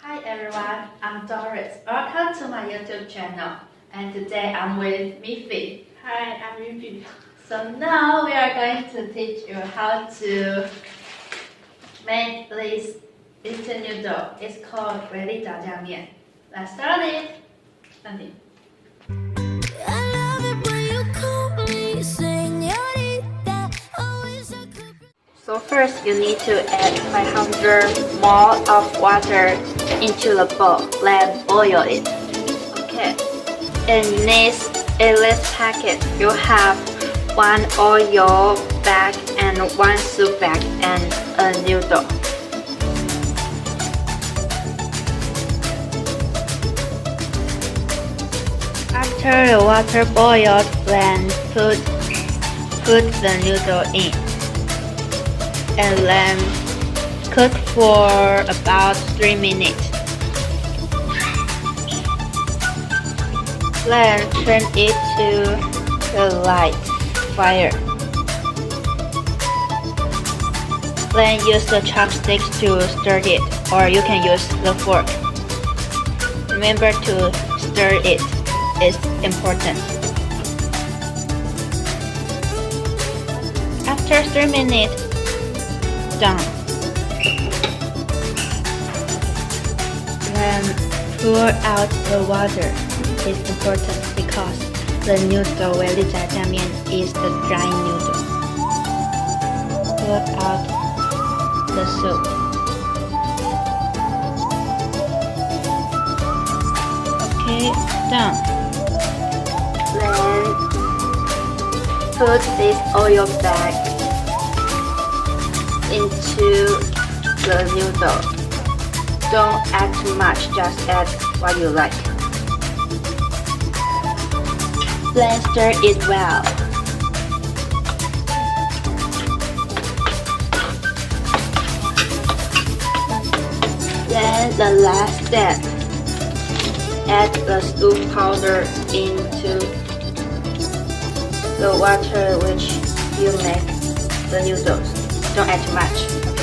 Hi everyone, I'm Doris. Welcome to my YouTube channel. And today I'm with Miffy. Hi, I'm Miffy. So now we are going to teach you how to make this instant noodle. It's called 维力炸酱面. Let's start it. Andy. So first you need to add 500 ml of water into the bowl, then boil it. Okay. In this 8-liter packet, you have 1 oil bag and 1 soup bag and a noodle. After the water boiled, then put the noodle in. And then cook for about 3 minutes. Then turn it to the light fire. Then use the chopsticks to stir it, or you can use the fork. Remember to stir it, it's important. After 3 minutes, done. Then pour out the water. It's important because the noodle 维力炸酱面 is the dry noodle. Pour out the soup. Okay, done. Then put this oil bag into the noodle. Don't add too much, just add what you like. Then stir it well. Then the last step, add the soup powder into the water which you make the noodles. Don't add too much.